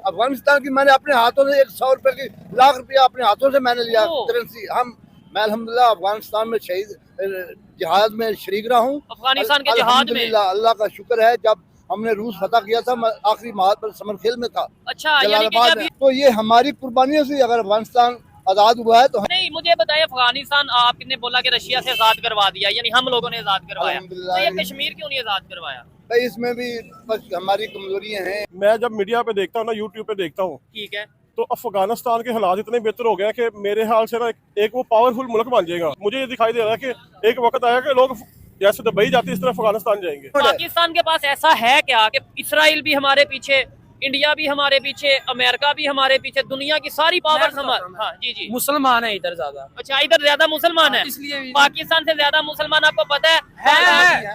अफगानिस्तान की मैंने अपने हाथों से 100 रुपए की लाख रुपया अपने हाथों से मैंने लिया करेंसी। मैं अल्हम्दुलिल्लाह अफगानिस्तान में शहीद जिहाद में शरीक रहा हूँ। अफगानिस्तान के जिहाद में अल्लाह का शुक्र है, जब हमने रूस फतह किया था, मैं आखिरी महाद पर समरखेल में था। अच्छा, जलालाबाद में। तो ये हमारी कुर्बानियों से अगर अफगानिस्तान आजाद हुआ है तो नहीं, मुझे बताइए अफगानिस्तान आपने बोला कि रशिया से आजाद करवा दिया, यानी हम लोगों ने आजाद करवाया, तो ये कश्मीर क्यों नहीं आजाद करवाया? भाई इसमें भी बस हमारी कमजोरियां हैं। मैं जब मीडिया पे देखता हूँ ना, यूट्यूब पे देखता हूँ, ठीक है, तो अफगानिस्तान के हालात इतने बेहतर हो गए कि मेरे ख्याल से ना एक वो पावरफुल मुल्क बन जाएगा। मुझे ये दिखाई दे रहा है कि एक वक्त आया कि लोग जैसे दुबई जाते इस तरह अफगानिस्तान जाएंगे। पाकिस्तान के पास ऐसा है क्या कि इसराइल भी हमारे पीछे, इंडिया भी हमारे पीछे, अमेरिका भी हमारे पीछे, दुनिया की सारी पावर हाँ जी जी मुसलमान है इधर ज्यादा। अच्छा, इधर ज्यादा मुसलमान है, इसलिए पाकिस्तान से ज्यादा मुसलमान आपको पता है?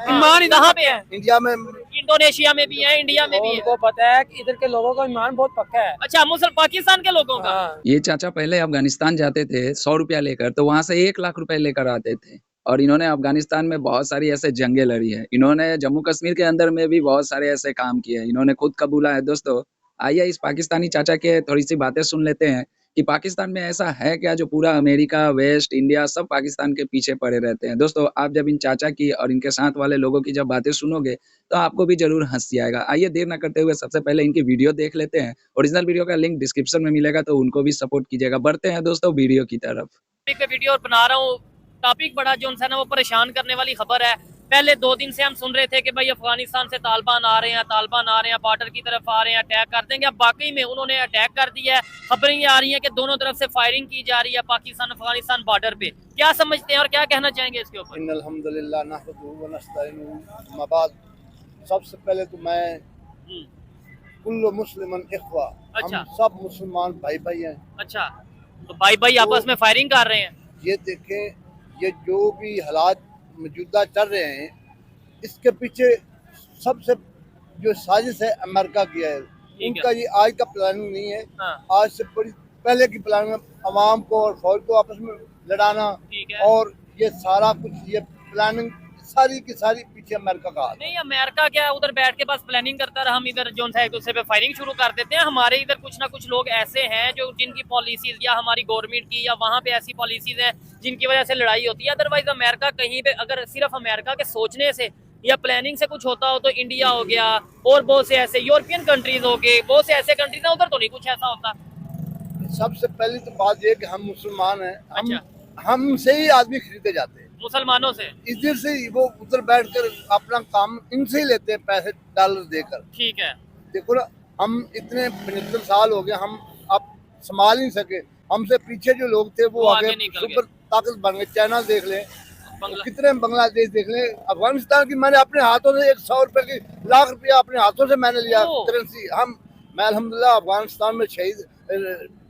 ईमान कहाँ पे है? इंडिया में, इंडोनेशिया में भी है, इंडिया में भी है। उनको पता है कि इधर के लोगों का ईमान बहुत पक्का है। अच्छा, पाकिस्तान के लोगों का। ये चाचा पहले अफगानिस्तान जाते थे 100 रुपया लेकर, तो वहां से 1 लाख रुपए लेकर आते थे। और इन्होंने अफगानिस्तान में बहुत सारी ऐसे जंगें लड़ी है। इन्होंने जम्मू कश्मीर के अंदर में भी बहुत सारे ऐसे काम किए हैं। इन्होंने खुद कबूला है। दोस्तों आइए इस पाकिस्तानी चाचा के थोड़ी सी बातें सुन लेते हैं कि पाकिस्तान में ऐसा है क्या जो पूरा अमेरिका, वेस्ट, इंडिया सब पाकिस्तान के पीछे पड़े रहते हैं। दोस्तों आप जब इन चाचा की और इनके साथ वाले लोगों की जब बातें सुनोगे तो आपको भी जरूर हंसी आएगा। आइए देर ना करते हुए सबसे पहले इनकी वीडियो देख लेते हैं। ओरिजिनल वीडियो का लिंक डिस्क्रिप्शन में मिलेगा, तो उनको भी सपोर्ट कीजिएगा। बढ़ते हैं दोस्तों वीडियो की तरफ। वीडियो बना रहा हूँ, टॉपिक बड़ा जो है ना वो परेशान करने वाली खबर है। पहले 2 दिन से हम सुन रहे थे कि भाई अफगानिस्तान से तालिबान आ रहे हैं, बॉर्डर की तरफ आ रहे हैं, अटैक कर देंगे। अब वाकई में उन्होंने अटैक कर दिया है। खबरें ये आ रही हैं कि दोनों तरफ से फायरिंग की जा रही है पाकिस्तान अफगानिस्तान बॉर्डर पे। क्या समझते हैं और क्या कहना चाहेंगे इसके ऊपर? अल्हम्दुलिल्लाह नहमदुहु व नस्तईनुहु, अम्मा बाद। सबसे पहले तो मैं कुल्लु मुस्लिमन इख्वा, हम सब मुसलमान भाई भाई हैं। अच्छा, तो भाई भाई आपस में फायरिंग कर रहे हैं। ये देखें, ये जो भी हालात मौजूदा चल रहे हैं, इसके पीछे सबसे जो साजिश है अमेरिका की है। उनका ये आज का प्लानिंग नहीं है। आज से बड़ी पहले की प्लानिंग, अवाम को और फौज को आपस में लड़ाना, और ये सारा कुछ, ये प्लानिंग सारी की सारी पीछे अमेरिका का हाथ। नहीं, अमेरिका क्या उधर बैठ के बस प्लानिंग करता रहा, हम इधर जो है एक दूसरे पे फायरिंग शुरू कर देते हैं। हमारे इधर कुछ ना कुछ लोग ऐसे हैं जो जिनकी पॉलिसीज या हमारी गवर्नमेंट की या वहाँ पे ऐसी पॉलिसीज हैं जिनकी वजह से लड़ाई होती है। अदरवाइज अमेरिका कहीं पे, अगर सिर्फ अमेरिका के सोचने से या प्लानिंग से कुछ होता हो तो इंडिया हो गया और बहुत से ऐसे यूरोपियन कंट्रीज हो गए, बहुत से ऐसे कंट्रीज हैं, उधर तो नहीं कुछ ऐसा होता। सबसे पहली तो बात ये कि हम मुसलमान हैं, हमसे ही आदमी खरीदे जाते हैं, मुसलमानों से। इधर से वो उधर बैठकर अपना काम इनसे ही लेते हैं, पैसे डॉलर देकर। ठीक है, देखो ना, हम इतने 75 साल हो गए, हम अब संभाल नहीं सके। हमसे पीछे जो लोग थे वो आगे सुपर ताकत बन गए। चाइना देख ले, कितने बांग्लादेश देख ले, अफगानिस्तान की मैंने अपने हाथों से 100 रुपए की लाख रुपया अपने हाथों से मैंने लिया करेंसी। मैं अल्हम्दुलिल्लाह अफगानिस्तान में शहीद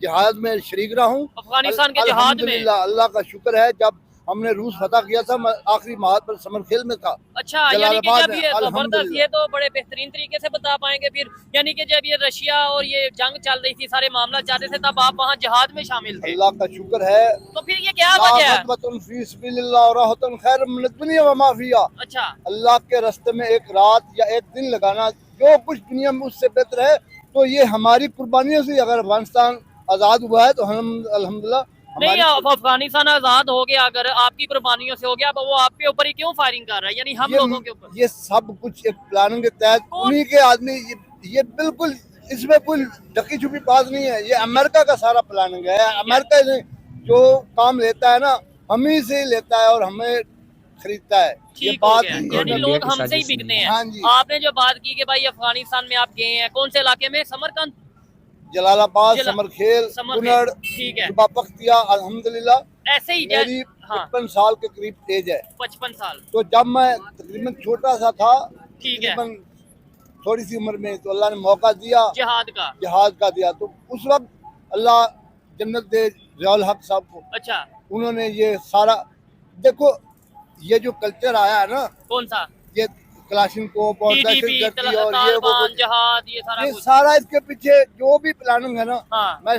जिहाद में शरीक रहा हूँ। अफगानिस्तान के जिहाद में अल्लाह का शुक्र है, जब हमने रूस फतह किया था, मैं आखिरी महाद पर समरखेल में था। अच्छा, यानी कि जब ये जबरदस्त, ये तो बड़े बेहतरीन तरीके से बता पाएंगे फिर, यानी कि जब ये रशिया और ये जंग चल रही थी, सारे मामला चल रहे थे, तब आप वहाँ जिहाद में शामिल थे। अल्लाह का शुक्र है। तो फिर ये क्या वजह है? अच्छा, अल्लाह के रास्ते में एक रात या एक दिन लगाना जो कुछ दुनिया में उससे बेहतर है। तो ये हमारी कुर्बानियों से अगर अफगानिस्तान आजाद हुआ है तो हम अल्हम्दुलिल्लाह। नहीं, अफगानिस्तान आजाद हो गया, अगर आपकी कुर्बानियों से हो गया, वो आपके ऊपर ही क्यों फायरिंग कर रहा है, यानी हम लोगों के ऊपर? ये सब कुछ एक प्लानिंग के तहत उन्हीं के आदमी, ये बिल्कुल इसमें कोई ढकी छुपी बात नहीं है। ये अमेरिका का सारा प्लानिंग है। अमेरिका जो काम लेता है ना, हम ही से लेता है और हमें खरीदता है। ये बात, यानी लोग हमसे ही बिकते हैं। हाँ जी। आपने जो बात की कि भाई अफगानिस्तान में आप गए हैं, कौन से इलाके में? समरकंद, जलालाबाद, समरखेल, कुनड़, ठीक है, बख्तिया। अल्हम्दुलिल्लाह ऐसे ही मेरी 55 साल के करीब एज है। 55 साल। तो जब मैं तकरीबन छोटा सा था, ठीक है, थोड़ी सी उम्र में, तो अल्लाह ने मौका दिया जिहाद का दिया। तो उस वक्त अल्लाह जन्नत दे ज़ियाउल हक साहब को। अच्छा, उन्होंने ये सारा, देखो ये जो कल्चर आया है ना, कौन सा, ये क्लाशिनकोव और दहशतगर्दी और ये जहाद, ये सारा इसके पीछे जो भी प्लानिंग है ना, मैं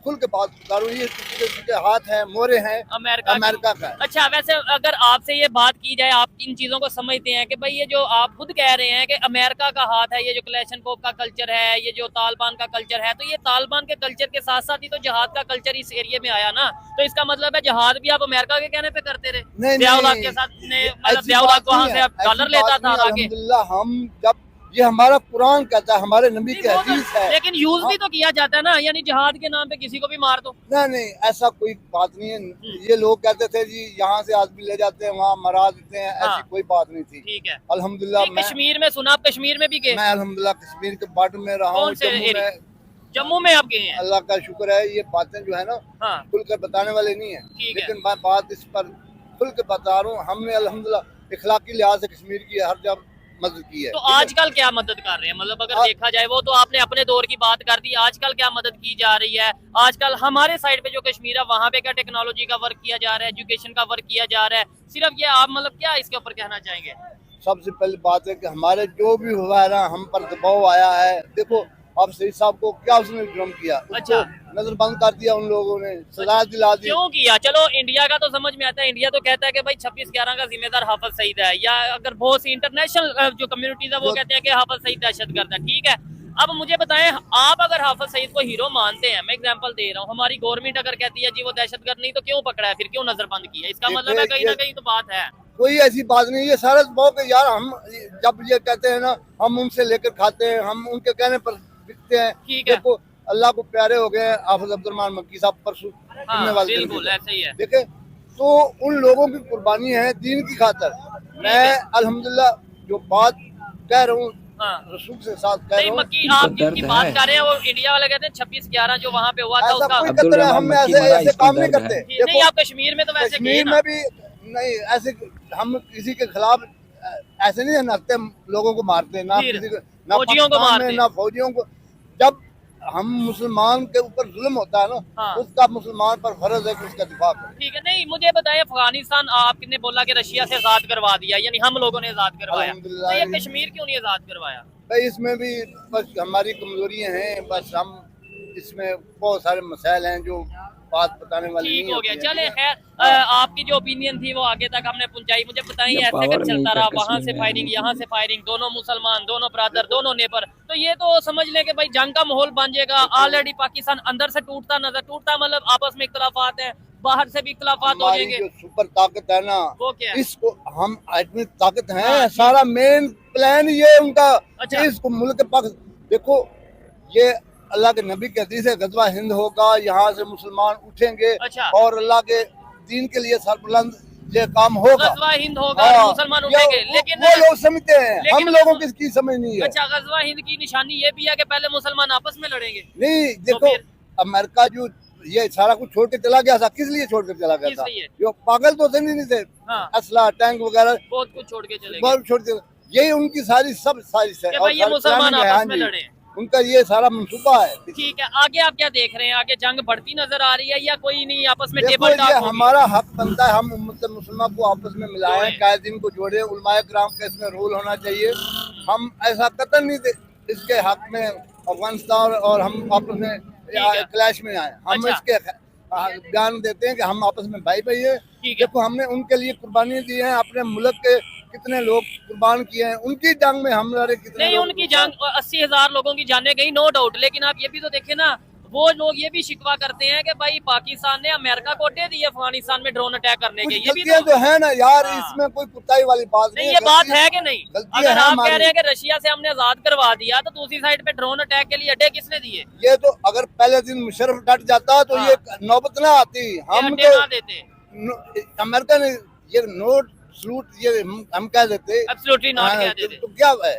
खुल के बात बता रहा हूँ, ये किसी के हाथ है, मोहरे हैं अमेरिका का। अच्छा, वैसे अगर आपसे ये बात की जाए, आप इन चीजों को समझते हैं कि भाई ये जो आप खुद कह रहे हैं कि अमेरिका का हाथ है, ये जो क्लैशनकोव का कल्चर है, ये जो तालिबान का कल्चर है, तो ये तालिबान के कल्चर के साथ साथ ही तो जहाद का कल्चर इस एरिया में आया ना, तो इसका मतलब है जहाद भी आप अमेरिका के कहने पे करते रहे। ज़ियाउल के साथ मतलब ज़ियाउल वहाँ से डॉलर लेता था आगे। अल्हम्दुलिल्लाह, हम जब ये हमारा कुरान कहता है, हमारे नबी की हदीस है, लेकिन यूज भी तो किया जाता है ना, यानी जहाद के नाम पे किसी को भी मार दो। नहीं, ऐसा कोई बात नहीं है। ये लोग कहते थे जी यहाँ से आदमी ले जाते हैं, वहाँ मरा देते हैं, ऐसी कोई बात नहीं थी। ठीक है, अल्हम्दुलिल्लाह। कश्मीर में सुना, आप कश्मीर में भी गए? मैं अल्हम्दुलिल्लाह कश्मीर के बॉर्डर में रहा हूँ, जम्मू में आप गए हैं? अल्लाह का शुक्र है, ये बातें जो है ना खुलकर बताने वाले नहीं है, लेकिन मैं बात इस पर खुल के बता रहा हूँ। हमने अल्हम्दुलिल्लाह इखलाकी लिहाज से कश्मीर की हर जगह मदद की है। तो आजकल क्या मदद कर रहे हैं, मतलब अगर देखा जाए, वो तो आपने अपने दौर की बात कर दी, आजकल क्या मदद की जा रही है? आजकल हमारे साइड पे जो कश्मीर है वहाँ पे क्या टेक्नोलॉजी का वर्क किया जा रहा है, एजुकेशन का वर्क किया जा रहा है? सिर्फ ये आप मतलब क्या इसके ऊपर कहना चाहेंगे? सबसे पहली बात है कि हमारे जो भी हुआ है ना, हम पर दबाव आया है। देखो अब शहीद साहब को क्या उसने जुर्म किया, अच्छा नजर बंद कर दिया उन लोगों ने, सजा दिला दी। क्यों किया? चलो इंडिया का तो समझ में आता है, इंडिया तो कहता है कि भाई 26/11 का जिम्मेदार हाफिज सईद है, या अगर बहुत सी इंटरनेशनल जो कम्युनिटीज है वो कहते हैं कि हाफिज सईद दहशतगर्द है। ठीक है, अब मुझे बताएं, आप अगर हाफिज सईद को हीरो मानते हैं, मैं एग्जांपल दे रहा हूँ, हमारी गवर्नमेंट अगर कहती है जी वो दहशतगर्द नहीं, तो क्यों पकड़ा है, फिर क्यों नजरबंद किया? इसका मतलब है कहीं ना कहीं तो बात है। कोई ऐसी बात नहीं, ये सारा दबाव के यार, हम जब ये कहते हैं ना, हम उनसे लेकर खाते हैं, हम उनके कहने पर बिकते हैं। देखो अल्लाह को प्यारे हो गए हाफिज अब्दुर्रहमान मक्की साहब परसों, बिल्कुल ऐसे ही है। देखे तो उन लोगों की कुर्बानी है दीन की खातर। मैं अल्हम्दुलिल्लाह जो बात कह रहा हूँ रसूल से साथ कह रहा हूँ। मक्की आप जिनकी बात कर रहे हैं वो इंडिया वाले कहते हैं 26/11 जो वहाँ पे हुआ था उसका हम ऐसे काम नहीं करते। नहीं, आप कश्मीर में तो वैसे कश्मीर में भी नहीं, ऐसे हम किसी के खिलाफ ऐसे नहीं नकते, लोगों को मारते ना, किसी को ना फौजियों को मारते, ना फौजियों को। जब हम मुसलमान के ऊपर जुल्म होता है ना, उसका मुसलमान पर फर्ज है कि उसका दिफा करें। ठीक है, नहीं मुझे बताइए, अफगानिस्तान आपने बोला कि रशिया से आजाद करवा दिया, यानी हम लोगों ने आजाद करवाया, तो ये कश्मीर क्यों नहीं आजाद करवाया? भाई इसमें भी बस हमारी कमजोरियां हैं, बस हम इसमें बहुत सारे मसाइल हैं जो बात बताने वाली नहीं। ठीक हो गया, चले खैर, आपकी जो ओपिनियन थी वो आगे तक हमने पहुंचाई। मुझे बताइए, ऐसे कर चलता रहा, वहाँ से फायरिंग, यहाँ से फायरिंग, दोनों मुसलमान, दोनों ब्रदर, दोनों नेबर, तो ये तो समझ लें कि भाई जंग का माहौल बन जाएगा। ऑलरेडी पाकिस्तान अंदर से टूटता मतलब आपस में इख्तलाफात है, बाहर से भी इख्तलाफात हो जाएंगे। जो सुपर ताकत है ना, वो क्या? इसको हम आदमी ताकत है, सारा मेन प्लान ये उनका। अच्छा। इसको मुल्क के पास देखो, ये अल्लाह के नबी के हदीस है, गजवा हिंद होगा, यहाँ से मुसलमान उठेंगे। अच्छा। और अल्लाह के दीन के लिए सरबुलंद ये काम होगा, गजवा हिंद होगा, मुसलमान उठेंगे, लेकिन वो लोग समझते हैं, हम लोगों की इसकी समझ नहीं है। अच्छा, गजवा हिंद की निशानी ये भी है कि पहले मुसलमान आपस में लड़ेंगे? नहीं, देखो अमेरिका जो ये सारा कुछ छोड़ के चला गया था, किस लिए छोड़ कर चला गया था? जो पागल तो थे नहीं थे, असला टैंक वगैरह बहुत कुछ छोड़ के चले बहुत छोड़ के, यही उनकी सारी सब साजिश है। भाई ये मुसलमान आपस में लड़े, उनका ये सारा मंसूबा है। ठीक है, आगे आप क्या देख रहे हैं? आगे जंग बढ़ती नजर आ रही है या कोई नहीं, आपस में टेबल टॉक होगी? हमारा हक बनता है, हम उम्मत मुसलमान को आपस में मिलाएं, कायदीन को जोड़े, उलमाए किराम का इसमें रोल होना चाहिए। हम ऐसा कतई नहीं थे इसके हक में अफगानिस्तान और हम आपस में क्लैश में आए। हम इसके बयान देते हैं कि हम आपस में भाई भाई है। देखो हमने उनके लिए कुर्बानी दी है, अपने मुल्क के कितने लोग कुर्बान किए हैं, उनकी जंग में हम लड़े, कितने नहीं उनकी जंग 80,000 लोगों की जाने गई, नो डाउट, लेकिन आप ये भी तो देखें ना, वो लोग ये भी शिकवा करते हैं कि भाई पाकिस्तान ने अमेरिका को अड्डे दिए अफगानिस्तान में ड्रोन अटैक करने के। ये भी तो है ना यार, इसमें कोई कुताई वाली बात नहीं है। ये बात है कि नहीं? अगर आप कह रहे हैं कि रशिया से हमने आजाद करवा दिया, तो दूसरी साइड पे ड्रोन अटैक के लिए अड्डे किसने दिए? ये तो अगर पहले दिन मुशर्रफ डट जाता तो ये नौबत ना आती, हम तो ना देते। अमेरिका ने ये नोट सलूट ये हम कह देते, एब्सोल्युटली नॉट कह देते, तो क्या है?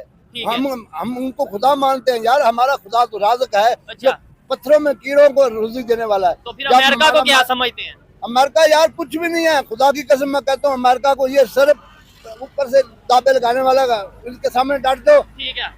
हम उनको खुदा मानते हैं यार, हमारा खुदा तो राज़िक है। अच्छा, पत्थरों में कीड़ों को रोजी देने वाला है। तो फिर अमेरिका को क्या समझते हैं? अमेरिका यार कुछ भी नहीं है, खुदा की कसम मैं कहता हूँ, अमेरिका को ये सिर्फ ऊपर से दाबे लगाने वाला का, इसके सामने डांट दो, ठीक है,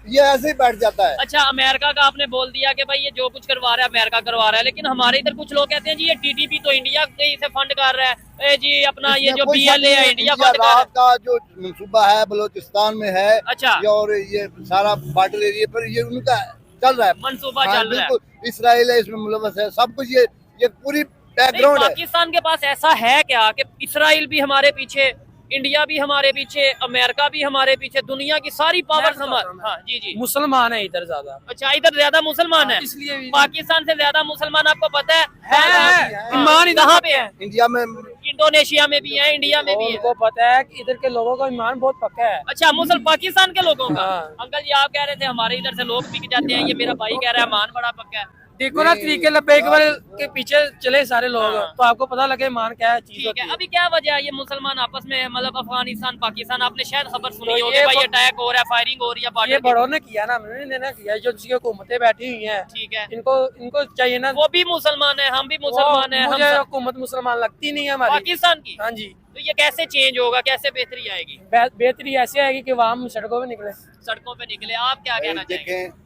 ये ऐसे ही बैठ जाता है। अच्छा, अमेरिका का आपने बोल दिया कि भाई ये जो कुछ करवा रहा है अमेरिका करवा रहा है, लेकिन हमारे इधर कुछ लोग कहते हैं जी ये टीटीपी तो इंडिया से फंड कर रहा है जी, अपना ये जो BLA है इंडिया फंड कर रहा है। का जो मंसूबा है बलोचिस्तान में है। अच्छा, और ये सारा बॉर्डर एरिया पर ये उनका चल रहा है, मंसूबा हाँ, चल रहा है। बिल्कुल इसराइल है इसमें मुलव्वस है, सब कुछ ये पूरी नहीं, बैकग्राउंड है। पाकिस्तान के पास ऐसा है क्या कि इसराइल भी हमारे पीछे, इंडिया भी हमारे पीछे, अमेरिका भी हमारे पीछे, दुनिया की सारी पावर्स हमारे, हाँ जी जी। मुसलमान है इधर ज्यादा, अच्छा, इधर ज्यादा मुसलमान है, इसलिए भी पाकिस्तान से ज्यादा मुसलमान आपको पता है? है। ईमान इधर कहाँ पे है? इंडिया में इंडोनेशिया में भी है, इंडिया में भी है। उनको पता है कि इधर के लोगों का ईमान बहुत पक्का है। अच्छा, पाकिस्तान के लोगों का। हाँ। अंकल जी आप कह रहे थे हमारे इधर से लोग बिक जाते हैं, ये मेरा भाई कह रहा है मान बड़ा पक्का है। देखो ना तरीके लब्बैक वाले के पीछे चले सारे लोग, हाँ। तो आपको पता लगे ईमान क्या है चीज ठीक होती है, है। अभी क्या वजह है ये मुसलमान आपस में, मतलब अफगानिस्तान पाकिस्तान, आपने शायद खबर सुनी तो होगी ये भाई ब- अटैक हो रहा है, फायरिंग हो रही है ये बॉर्डर बड़ों ने किया ना, मैंने ना किया, जो जिसकी हुकूमतें बैठी हुई हैं, ठीक है, इनको चाहिए ना। वो भी मुसलमान है, हम भी मुसलमान है, मुझे हुकूमत मुसलमान लगती नहीं है हमारी पाकिस्तान की। हाँ जी। तो ये कैसे चेंज होगा, कैसे बेहतरी आएगी? बेहतरी ऐसी आएगी कि वहाँ हम सड़कों पे निकले। सड़कों पे निकले, आप क्या कहना चाहेंगे? देखें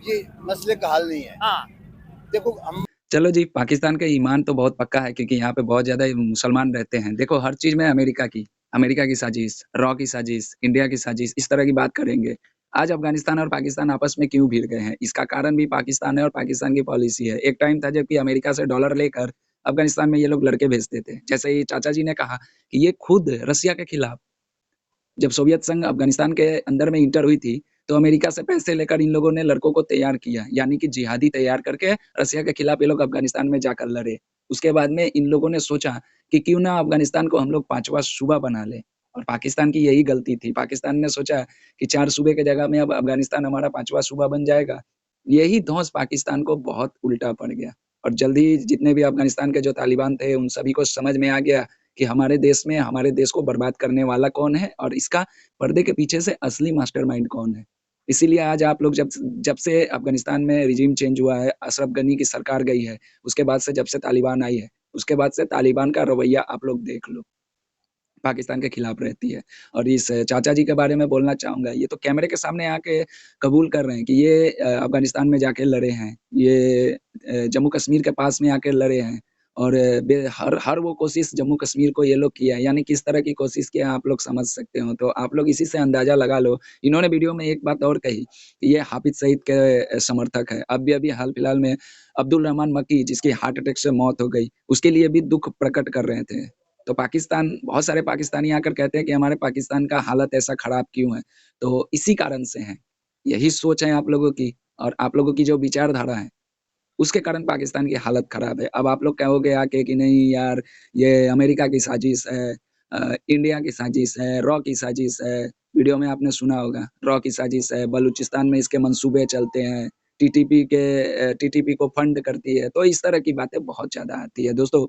ये मसले का हल नहीं है। हाँ देखो हम चलो जी, पाकिस्तान का ईमान तो बहुत पक्का है क्योंकि यहाँ पे बहुत ज़्यादा मुसलमान रहते हैं। देखो हर चीज़ में अमेरिका की साजिश, रॉ की साजिश, इंडिया की साजिश, इस तरह की बात करेंगे। आज अफ़गानिस्तान और पाकिस्तान आपस में क्यों भिड़ गए हैं? इसका कारण भी पाकिस्तान है और पाकिस्तान की पॉलिसी है। एक टाइम था जबकि अमेरिका से डॉलर लेकर अफ़गानिस्तान में ये लोग लड़के भेजते थे। जैसे ही चाचा जी ने कहा कि ये खुद रसिया के खिलाफ जब सोवियत संघ अफ़गानिस्तान के अंदर में इंटर हुई थी, तो अमेरिका से पैसे लेकर इन लोगों ने लड़कों को तैयार किया, यानी कि जिहादी तैयार करके रसिया के खिलाफ ये लोग अफ़गानिस्तान में जाकर लड़े। उसके बाद में इन लोगों ने सोचा कि क्यों ना अफ़गानिस्तान को हम लोग 5वाँ सूबा बना लें और पाकिस्तान की यही गलती थी। पाकिस्तान ने सोचा कि 4 सूबे की जगह में अब अफ़गानिस्तान हमारा 5वाँ सूबा बन जाएगा। यही धौंस पाकिस्तान को बहुत उल्टा पड़ गया और जल्दी ही जितने भी अफ़गानिस्तान के जो तालिबान थे, उन सभी को समझ में आ गया कि हमारे देश को बर्बाद करने वाला कौन है और इसका पर्दे के पीछे से असली मास्टरमाइंड कौन है। इसीलिए आज आप लोग जब से अफ़गानिस्तान में रिजीम चेंज हुआ है, अशरफ गनी की सरकार गई है, उसके बाद से जब से तालिबान आई है, उसके बाद से तालिबान का रवैया आप लोग देख लो, पाकिस्तान के खिलाफ रहती है। और इस चाचा जी के बारे में बोलना चाहूँगा, ये तो कैमरे के सामने आके कबूल कर रहे हैं कि ये अफ़गानिस्तान में जाके लड़े हैं, ये जम्मू कश्मीर के पास में आके लड़े हैं और हर वो कोशिश जम्मू कश्मीर को ये लोग किया है, यानी किस तरह की कोशिश किया है आप लोग समझ सकते हो। तो आप लोग इसी से अंदाज़ा लगा लो। इन्होंने वीडियो में एक बात और कही कि ये हाफिज़ सईद के समर्थक है। अभी हाल-फिलहाल में अब्दुल रहमान मक्की जिसकी हार्ट अटैक से मौत हो गई, उसके लिए भी दुःख प्रकट कर रहे थे। तो पाकिस्तान बहुत सारे पाकिस्तानी आकर कहते हैं कि हमारे पाकिस्तान का हालत ऐसा खराब क्यों है? तो इसी कारण से है। यही सोच है आप लोगों की और आप लोगों की जो विचारधारा है, उसके कारण पाकिस्तान की हालत खराब है। अब आप लोग कहोगे आके कि नहीं यार, ये अमेरिका की साजिश है, इंडिया की साजिश है, रॉ की साजिश है। वीडियो में आपने सुना होगा, रॉ की साजिश है, बलूचिस्तान में इसके मंसूबे चलते हैं, टीटीपी को फंड करती है। तो इस तरह की बातें बहुत ज़्यादा आती है। दोस्तों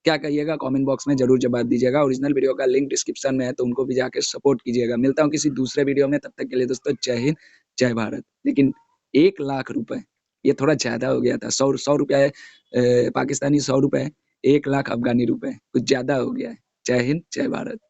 क्या कहिएगा कमेंट बॉक्स में ज़रूर जवाब दीजिएगा। ओरिजिनल वीडियो का लिंक डिस्क्रिप्शन में है, तो उनको भी जाके सपोर्ट कीजिएगा। मिलता हूँ किसी दूसरे वीडियो में, तब तक के लिए दोस्तों जय हिंद, जय भारत। लेकिन 1 लाख रुपए ये थोड़ा ज़्यादा हो गया था। 100 रुपए पाकिस्तानी 100 रुपए, 1 लाख अफ़गानी रुपए कुछ ज़्यादा हो गया है। जय हिंद, जय भारत।